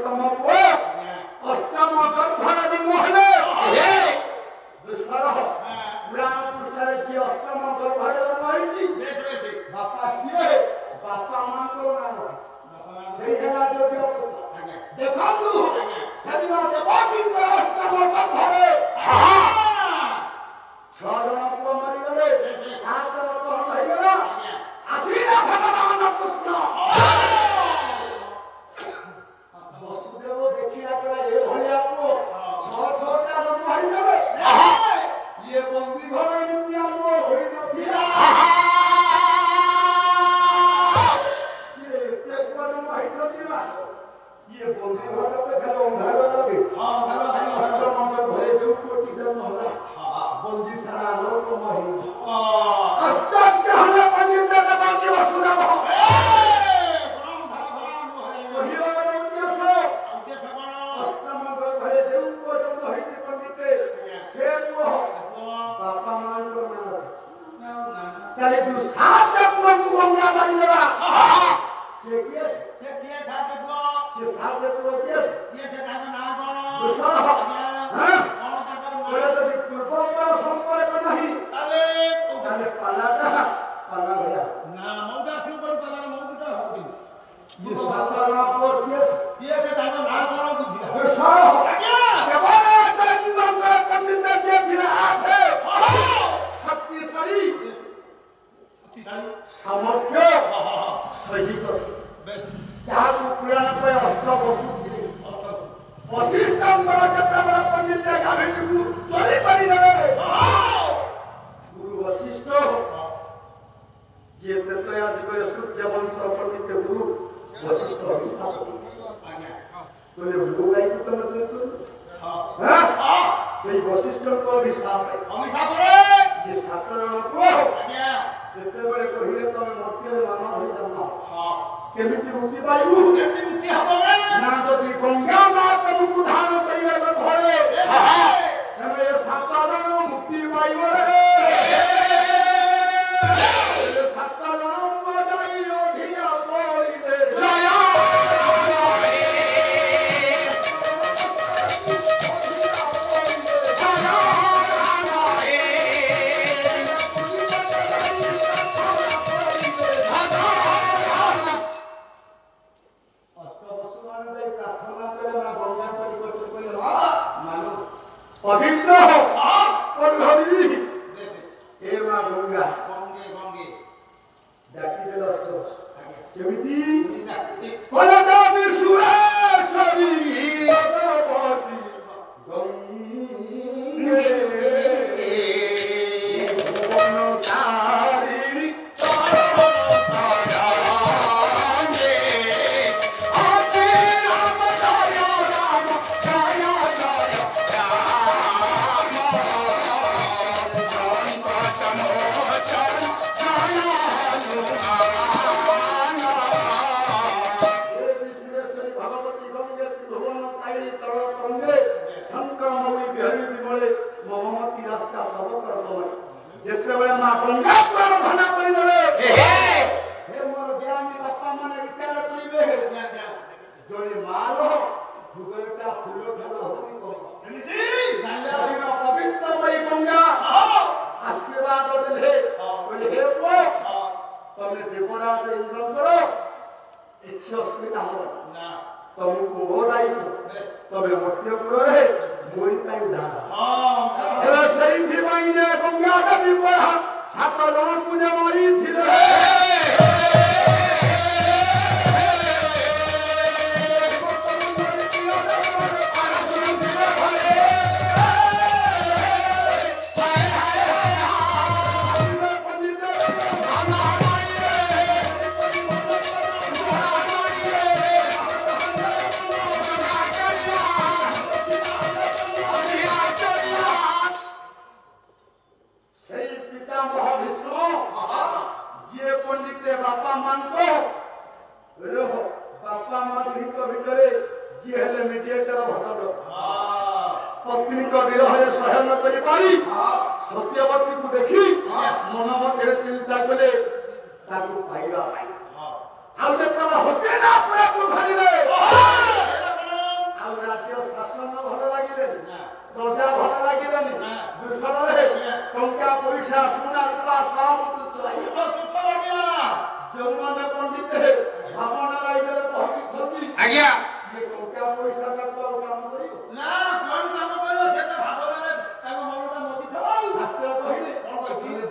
तम पुओ अष्टम गर्भर जन्म हेले दुष्कर पुराण पुरुषरे जी अष्टम गर्भर जन्म होइछि बापा सिए बापा मां को नाम सेई हेला जोग्य देखंतु सदिना देवकी को अष्टम गर्भरे छजन पुओ मरि गले सात अपहरण होई गला आशीरा भगवान कृष्ण वसुदेव देखिला परा ए भलिया पुओ छ छटा जन्म होई गले ये बंदी घर नित्य आलो होई नथिला ये एक जन्म होई नथिला ये बंदी घर पे खेलो अंधार लगे अंधार भाई मंगल भरे जो कोटि जन्म होला बंदी सारा लोक महि आश्चर्य हले पंडित दादा बाकी वसुदेव अष्टम गर्भरे जो को जन्म होई पंडित से को बापा मान को चले तू सात पुओ को गंगा बांधला से किए सात पुओ के से दादा ना कोन दूसरा हां बोले तो पूर्व संपर्क नहीं ताले पाला भैया ना मौजा सुपर पाला मौजा होती ये सातारा पुओ के से दादा ना कोन बुझिला दूसरा केवल जन्म पंडित जे फिर आथे शक्तिशाली सामर्थ्य सही तो जहाँ पुराण पे अष्ट वस्तु थे वशिष्ठ बड़ा जत्ता बड़ा पंडित गाभिनी को चोरी करी नले गुरु वशिष्ठ जे ततया जगह सूर्य वंश पंडित गुरु वशिष्ठ अभिशाप तोने गुरु गाय को तुम से तो हां सही वशिष्ठ को अभिशाप रे ये सातरण को जेते बड़े कहिले तमे मर्त्य मानव होई जाना केमिति मुक्ति पाइबू केमिति मुक्ति हबो ना जदि गंगा मां तुमको धान करिवे तो घरे तमे सातरण मुक्ति पाइबो रे सातरण बजाई ओधिया बोली दे जय पवित्र हो और हरि हे मां गंगा गंगे डाकी देलो केमिति कोलदा विश्वेश्वरी भगवती गंगे भुवनधारिणी जेतेबेले मां गंगा प्रार्थना करि देले हे मोर ज्ञानी बापा माने विचार करिवे जोनी मालो भुगरटा फूल खेला होई को एनिसी जानिया पवित्र मई गंगा आशीर्वाद देले बोले हे को तमे देवराज इंद्र इच्छा असुविधा हो ना तुमको बोलाई तबे मत्य करो रे जोई पाई दादा हेला सही थी माइने गंगा नदी पर छाता जन पूजा मारी थिले बापा मान को रहो बापा मान को भितरे जी हेले मीडिएटर भटलो पत्नी को विरह रे सहन करि पारी सत्यवती को देखी मन मते चिंता कले ताकू पाइबा पाई आउ जे तब होते ना पूरा को भरिले ଆଉ ରାଜ୍ୟ ଶାସନ ଭଲ ଲାଗିଲେନି ପ୍ରଜା ଭଲ ଲାଗିଲେନି ଦୂଷଣରେ ଟଙ୍କା ପଇସା ସୁନା ରୂପା ଯେଉଁମାନେ ପଣ୍ଡିତ ଭାବନା ରାଜ୍ୟରେ ପହଞ୍ଚିଛନ୍ତି ଆଜ୍ଞା ଟଙ୍କା ପଇସା ତାକୁ ଆଉ କାମ କରିବ ନା କଣ କାମ କରିବ ସେଟା ଭାବନାରେ ତାଙ୍କ ମନଟା ମତିଥିବ ଶାସ୍ତ୍ର କହିଲେ କଣ କହିଥିଲେ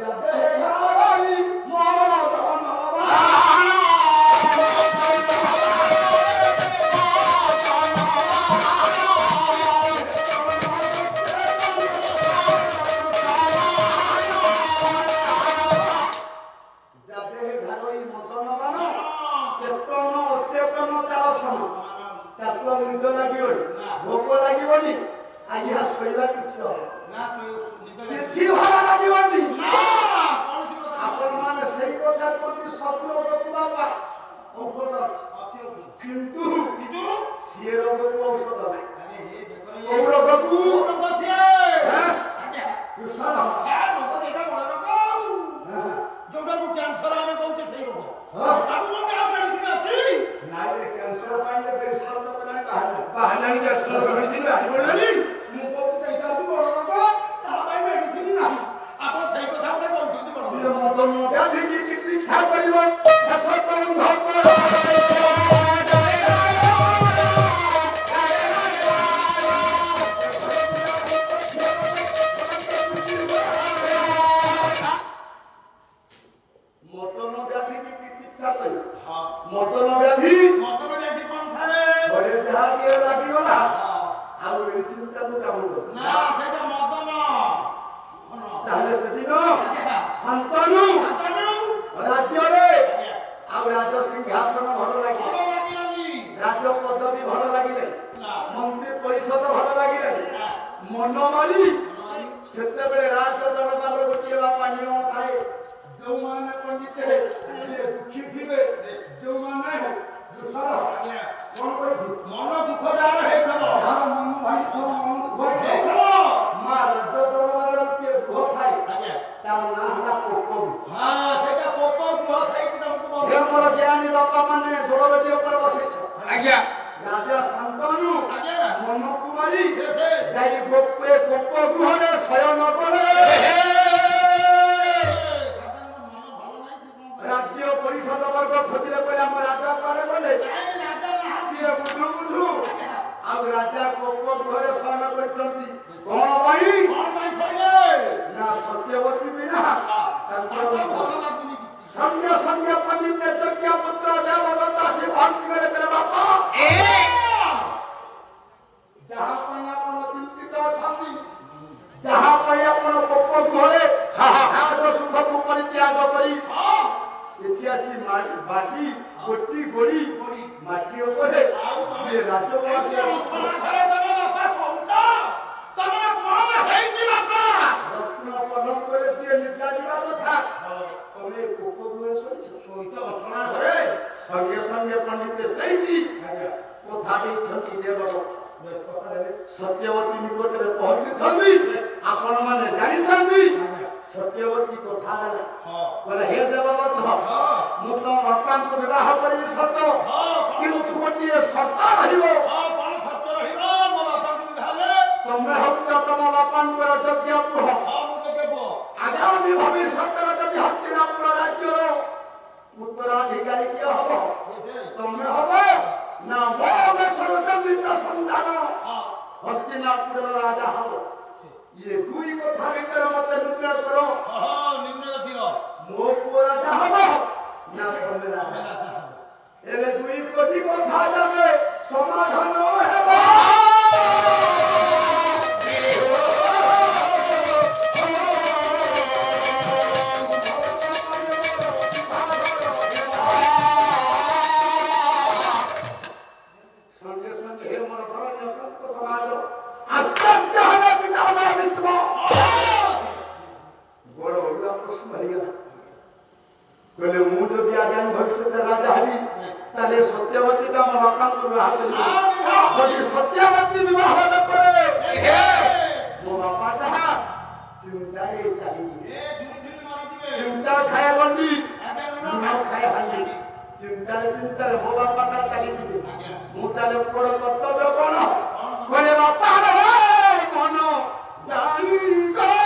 ଭୋକ ଲାଗିବନି ଆଜ୍ଞା ଶୋଇବା କିଛି କିଛି ଭଲ ଲାଗିବନି ଆପଣ ମାନେ ସେଇ କଥା ପ୍ରତି ସବୁ ରୋଗକୁ ବାବା ଔଷଧ ଅଛି କିନ୍ତୁ ସିଏ ରୋଗକୁ ଔଷଧ କୋଉ ରୋଗକୁ ଯୋଉଟାକୁ କ୍ୟାନ୍ସର ଆମେ କହୁଛେ ସେଇ ରୋଗ ବାହାରିଲାଣି ମୁଁ କହୁଛି ସେଇଟା ବଡ ରୋଗ ତା ପାଇଁ ମେଡିସିନ ନାହିଁ ଆପଣ ସେଇ କଥା ଗୋଟେ କହୁଛନ୍ତି ବଡ ଚିକିତ୍ସା କରିବ ମଟନ ବ୍ୟାଧି ଚିକିତ୍ସା କରିବ ମଟନ ବ୍ୟାଧି ଘରେ ଯାହା ଟିକେ ଲାଗିଗଲା ଆଉ ମେଡିସିନ ତାକୁ କାମ କର ତାହେଲେ ସେଦିନ ଶାନ୍ତନୁ ରାଜ୍ୟରେ ଆଉ ରାଜ ସିଂହାସନ ଭଲ ଲାଗିଲେ ରାଜ ପଦବୀ ଭଲ ଲାଗିଲେ ମନ୍ତ୍ରୀ ପରିଷଦ ଭଲ ଲାଗିଲେ ମନ ମାରି ସେତେବେଳେ ରାଜ ଦରବାରରେ ଗୋଟିଏ ବାପା ନିୟମ ଥାଏ ଯେଉଁମାନେ ପଣ୍ଡିତ ଦୁଃଖୀ ଥିବେ ଯେଉଁମାନେ କଣ କହିଛି ମନ ଦୁଃଖ ଯାହାର ହେଇଥିବ ଯାହାର ମନ ଭାଙ୍ଗିଥିବ ମନ ଦୁଃଖ ହେଇଥିବ ମା ରାଜ ଦରବାରରେ ଗୋଟିଏ ଗୃହ ଥାଏ ତା ନାଁ ହେଲା ପୋକ ସେଇଟା ପୋକ ଗୃହ ଥାଇକି ତମକୁ ମୋର ଜ୍ଞାନୀ ବାପା ମାନେ ଦୋଳବେଦୀ ଉପରେ ବସେଇଛ ଆଜ୍ଞା ରାଜା ଶାନ୍ତନୁ ମନକୁ ମାରି ଯାଇ ପୋକ ଗୃହରେ ଶୟନ କଲେ ରାଜ୍ୟ ପରିଷଦ ବର୍ଗ ଖୋଜିଲେ କହିଲେ ଆମ ରାଜା କୁଆଡେ ଗଲେ କିଏ ବୁଝୁ ଆଉ ରାଜା ପୋକ ଗୃହରେ ଶୟନ କରିଛନ୍ତି କଣ ପାଇଁ ନା ସତ୍ୟବତୀ ବିନା ସଙ୍ଗେ ସଙ୍ଗେ ପଣ୍ଡିତ ଯଜ୍ଞ ପୁତ୍ର ଦେବଦତ୍ତ ଆସି ଭକ୍ତି করে ବାପା ଯାହା ପାଇଁ ଆପଣ ଚିନ୍ତିତ ଅଛନ୍ତି ଯାହା ପାଇଁ ଆପଣ ପୋକ ଗୃହରେ ରାଜ ସୁଖକୁ ପରିତ୍ୟାଗ କରି ଏଠି ଆସି ବାଟି ଗୋଟି ଗୋଡ଼ି ମାଟି ଉପରେ ରାଜବାସୀ ରତ୍ନ ପଲନ করে দিয়ে ନିଦ୍ରା ଯିବା କଥା ତମେ ପୋକ ଗୃହରେ ଶୋଇଛ ସଙ୍ଗେ ସଙ୍ଗେ ପଣ୍ଡିତ ସେଇଠି କଥା ଦେଇଛନ୍ତି ଦେବର ସତ୍ୟବତୀ ନିକଟରେ ପହଞ୍ଚିଛନ୍ତି ଆପଣ ମାନେ ଜାଣିଛନ୍ତି ସତ୍ୟବତୀ କଥା ଦେଲା କହିଲେ ହେ ଦେବବନ୍ଧ ମୁଁ ତ ବାପାଙ୍କୁ ବିବାହ କରିବି ସତ କିନ୍ତୁ ଗୋଟିଏ ସର୍ତ୍ତ ରହିବ ତମେ ହଉଛ ତମ ବାପାଙ୍କର ଯଜ୍ଞ କୁହ ଆଗାମୀ ଭବିଷ୍ୟତରେ ଯଦି ହସ୍ତିନାପୁର ରାଜ୍ୟର ଉତ୍ତରାଧିକାରୀ କିଏ ହବ ତମେ ହବ ନା ମୋ ଦେଶର ଜମିତ ସନ୍ଧାନ ହସ୍ତିନାପୁରର ରାଜା ହବ ଇଏ ଦୁଇ କଥା ଭିତରେ ମତେ ନିର୍ଣ୍ଣୟ କର ମୋ ପୁଅ ରାଜା ହବ ନା ତମେ ରାଜା ହେଲେ ଦୁଇ କୋଟି କଥା ଯାବେ ସମାଧାନ ହେବ କହିଲେ ମୁଁ ଯଦି ଆଗାମୀ ଭବିଷ୍ୟତରେ ରାଜା ହେବି ତାହେଲେ ସତ୍ୟବତୀ ଆମ ବାପାଙ୍କୁ ବିବାହ କରିବି ଯଦି ସତ୍ୟବତୀ ବିବାହ ନ କରେ ମୋ ବାପା ଯାହା ଚିନ୍ତାରେ ଚାଲିଯିବେ ଚିନ୍ତା ଖାଏ ବଣ୍ଡି ଲୁଣ ଖାଏ ହାଣ୍ଡି ଚିନ୍ତାରେ ମୋ ବାପାଟା ଚାଲିଯିବେ ମୁଁ ତାହେଲେ ମୋର କର୍ତ୍ତବ୍ୟ କଣ କହିଲେ ବାପାର ମନ ଜାଣିଗଲେ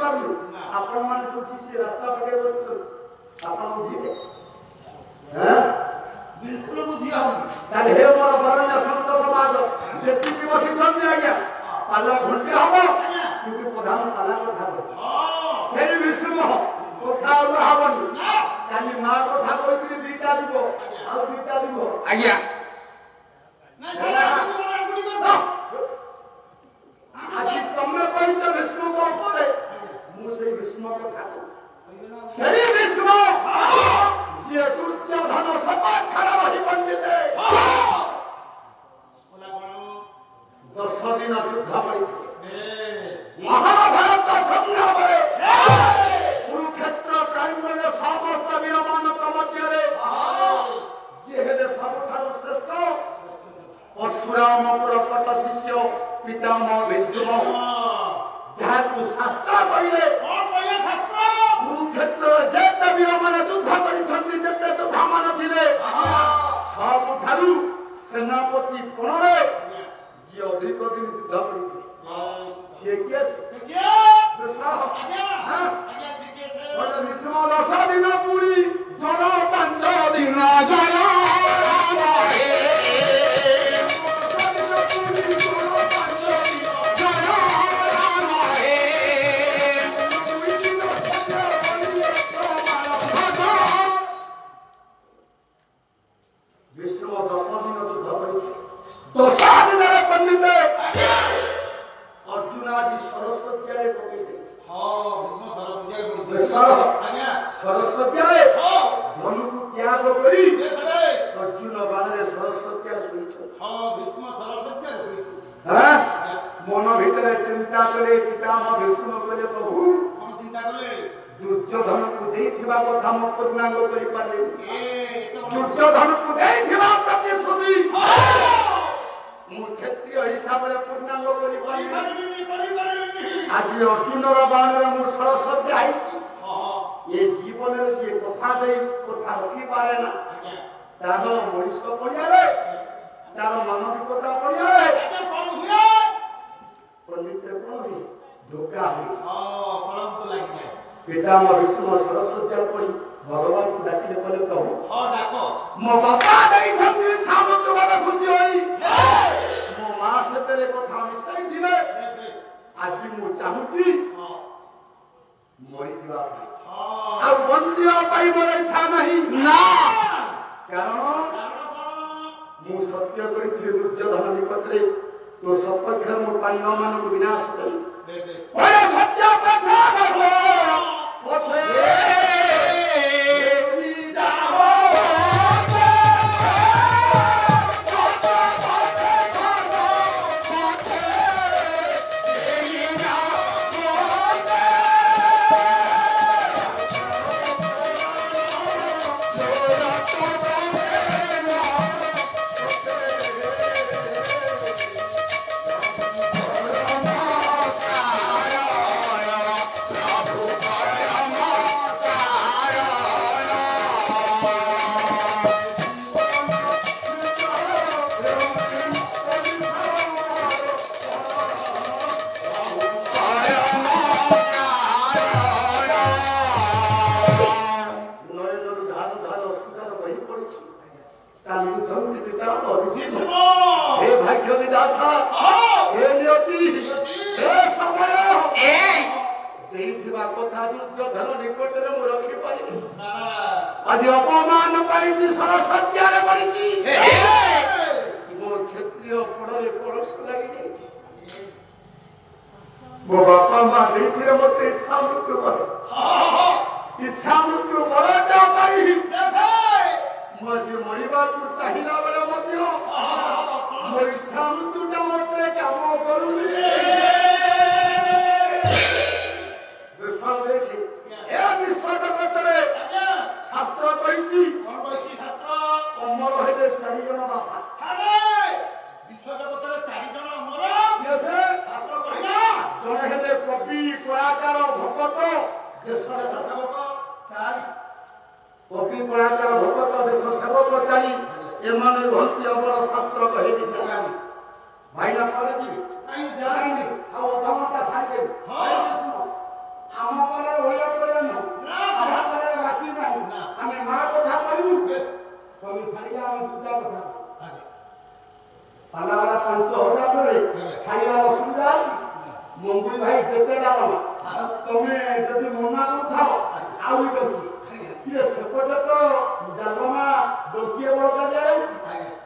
ବୁଝିପାରୁନି ଆପଣମାନେ ଯୋଉଠି ସେ ରାସ୍ତା ପାଖରେ ବସିଛନ୍ତି ଆପଣ ବୁଝିବେ ବିଲକୁଲ ବୁଝି ହଉନି ତାହେଲେ ହେ ମୋର ବରଣ୍ୟ ସନ୍ତ ସମାଜ ଯେତିକି ବସିଛନ୍ତି ଆଜ୍ଞା ପାଲ ଘଣ୍ଟେ ହବ କିନ୍ତୁ ପ୍ରଧାନ ପାଲା କଥା ସେଇ ବିଷ୍ଣୁ କଥା ଅଲଗା ହବନି କାଲି ମା କଥା କହିକିରି ଦିଟା ଯିବ ଆଉ ଦିଟା ଯିବ ଆଜ୍ଞା ଆଜି ତମେ କହିଛ ବିଷ୍ଣୁଙ୍କ ଉପରେ ମୁଁ ସେଇ ବିଷ୍ଣୁ କଥା ସେଇ ବିଷ୍ଣୁ ଯିଏ ଦୁର୍ଯ୍ୟୋଧନ ସପାକ୍ଷର ରହି ପଣ୍ଡିତେ 10 ଦିନ ଯୁଦ୍ଧ କରିଥିଲେ ମହାଭାରତ ସଂଗ୍ରାମରେ କୁରୁକ୍ଷେତ୍ର ପ୍ରାଙ୍ଗଣରେ ସମସ୍ତ ବୀରମାନଙ୍କ ମଧ୍ୟରେ ଯିଏ ହେଲେ ସବୁଠାରୁ ଶ୍ରେଷ୍ଠ ପରଶୁରାମଙ୍କର କଟ ଶିଷ୍ୟ ପିତାମହ ଭୀଷ୍ମ ଯାହାକୁ ଶାସ୍ତ୍ର କହିଲେ କୁରୁକ୍ଷେତ୍ରରେ ଯେତେ ବୀରମାନେ ଯୁଦ୍ଧ କରିଛନ୍ତି ଯେତେ ଯୋଦ୍ଧାମାନେ ଥିଲେ ସବୁଠାରୁ ସେନାପତି କୋଣରେ ଯିଏ ଅଧିକ ଦିନ ଯୁଦ୍ଧ କରିଥିଲେ ସିଏ କିଏ ଭୀଷ୍ମ 10 ଦିନ ପୁରୀ ଜଳ 5 ଦିନ ଜଳ ସରସ୍ୱତୀ ଧନୁକୁ ତ୍ୟାଗ କରି ଅର୍ଜୁନ ବାଣରେ ସରସ୍ୱତୀ ମନ ଭିତରେ ଚିନ୍ତା କଲେ ପିତାମହ ଭୀଷ୍ମ କଲେ ପ୍ରଭୁ ଦୁର୍ଯ୍ୟୋଧନକୁ ଦେଇଥିବା କଥା ମୁଁ ପୂର୍ଣ୍ଣାଙ୍ଗ କରିପାରିଲି ଦୁର୍ଯ୍ୟୋଧନକୁ ଦେଇଥିବା ପ୍ରତିଶ୍ରୁତି ମୁଁ କ୍ଷତ୍ରିୟ ହିସାବରେ ପୂର୍ଣ୍ଣାଙ୍ଗ କରିପାରିଲି ଆଜି ଅର୍ଜୁନର ବାଣରେ ମୁଁ ସରସ୍ୱତୀ ଆଇଛି ये जीवन से कथा दे कथा रखी पारे ना तार मनीष पड़िया तार मानविकता पड़िया पंडित धोखा पितामह भीष्म सरस्वती पड़ी भगवान को डाकिले बोले प्रभु मो बापा खुशी होई मो मां से कथा मिसाई दिले आज मु चाहूची मरी जीवा ଆଉ ବଞ୍ଚିବା ପାଇଁ ମୋର ଇଚ୍ଛା ନାହିଁ ନା କାରଣ ମୁଁ ସତ୍ୟ କରିଥିଲି ଦୁର୍ଯ୍ୟୋଧନ ନିକଟରେ ତୋ ସପକ୍ଷରେ ମୋ ପାଣ୍ଡବମାନଙ୍କୁ ବିନାଶ କଲି ସତ୍ୟ आज अपमान पाई सरस्वती मो क्षत्रिय पड़े पड़ोस लगी मो बापा माँ देखिए मत इच्छा मृत्यु बड़ा पाई मुझे मरवा चाहिए बेले मो इच्छा मृत्युटा मत कम करूनी छात्र कही अमर हेले 4 जन बापा जड़े हेले कवि कलाकार भगत कवि कलाकार भगत देश सेवक चारी एमाने भक्ति अमर छात्र कहे भाईना करे जी ଆମ ମନରେ ଭଳିଆ କରିବା ନା ଆମ ମନରେ ବାକି ନାହିଁ ଆମେ ମା କଥା କହିବୁ ତମେ ଛାଡ଼ିବା ଆମେ ସୁଧା କଥା ପାଲାବାଲା 5,000 ପରେ ଖାଇବା ଅସୁବିଧା ଅଛି ମଙ୍ଗୁଳି ଭାଇ ଯେତେ ଡାଲ ତମେ ଯଦି ମନା କରୁଥାଅ ଆହୁରି କରୁଛି କିଏ ସେପଟେ ତ ଡାଲମା ଡୋକିଏ ବଳକା ଯାଉଛି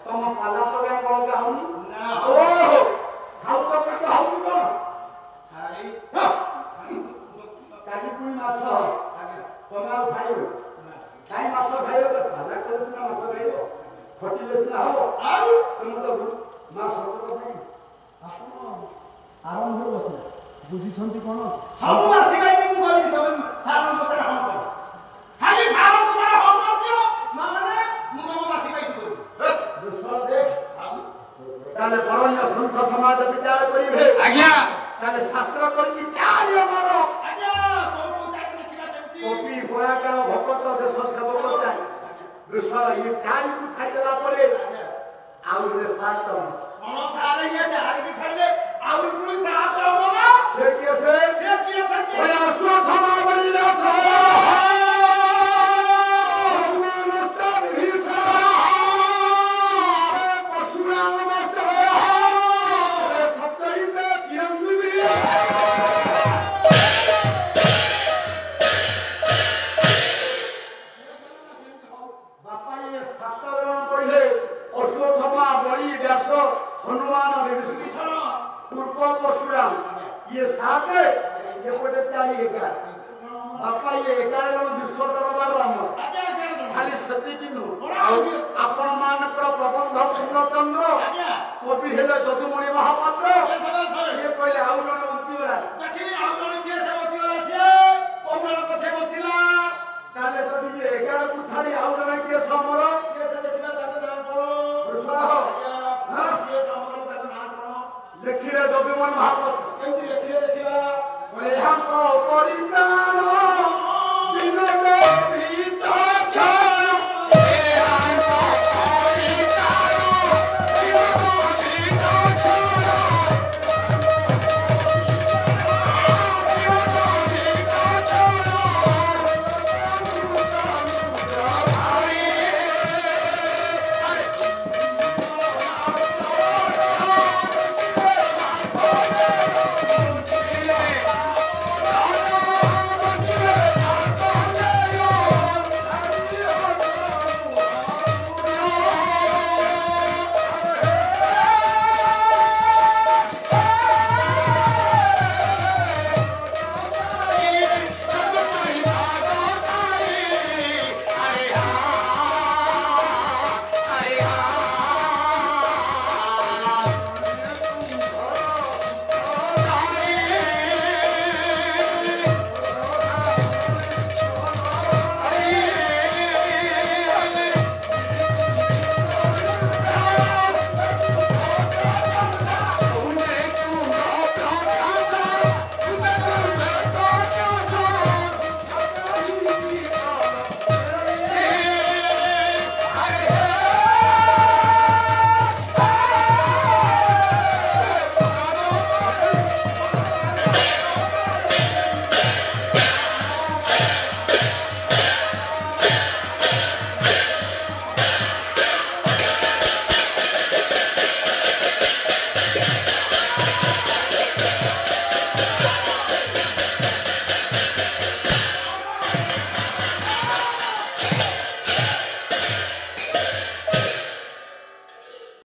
ତମ ପାଲା ତ କାଇଁ ବଳକା ହଉନି ଓହୋ ଖାଉ ତ ପେଟ ହଉନି କଣ କାଲି ପୁଣି ମାଛ ତମେ ଆଉ ଖାଇବ କାଇଁ ମାଛ ଖାଇବ ପାଲା କଲେ ସିନା ମାଛ ଖାଇବ ଖଟିଲେ ସିନା ହବ ଆଉ ତମେ ତ ମା ସତ କଥା ଆପଣ ଆରମ୍ଭରୁ ବସିଲେ ବୁଝିଛନ୍ତି କଣ ସବୁ ଆସିବାନି ମୁଁ କହିବି ତମେ ସାରଙ୍କ କଥା ହଁ କର ଖାଲି ସାରଙ୍କ କଥା ହଁ କରିଦିଅ ମାନେ ମୁଁ ତମ ଆସିବାଇ କହିବି ଦୁଷ୍ଫଳ ଦେଖ ତାହେଲେ ବରଣ୍ୟ ସନ୍ଥ ସମାଜ ବିଚାର କରିବେ ଆଜ୍ଞା ତାହେଲେ ଶାସ୍ତ୍ର କରିଛି ଚାରି ଅମର ଆଜ୍ଞା ତମକୁ ଚାରି ଦେଖିବା କେମିତି କପି ବୟାକାର ଭକତ ଦେଶ ସେବକ ଚାରି ଦୁଷ୍ଫଳ ଇଏ ଚାରିକୁ ଛାଡ଼ିଦେଲା ପରେ ଆଉ ଗୋଟେ ସାତ କଣ ସାର ଇଏ ଚାରିକି ଛାଡ଼ିଲେ ଆହୁରି ପୁଣି ସାତ ହବ ନା ସେ କିଏ ସେ କିଏ ଅଶ୍ୱତ୍ଥାମା ବଳିଦାସ हनुमान विभीषण पूर्व परशुराम ये सात ये कोटे चारि 11 बापा ये 11 जन विश्व दरबार राम खाली सती किनु आपण मानकर प्रबंध पूर्णचंद्र कवि हेले जदुमणि महापात्र ये कहले आउ जन उंतीवरा देखि आउ जन किए से बचिला से कोमल कथे बचिला ताले जदि ये 11 को छाड़ी आउ जन के समर किए से देखिना ताके नाम करो कृष्ण हो किए समर ताके नाम करो देखिले जदुमणि महापात्र केमति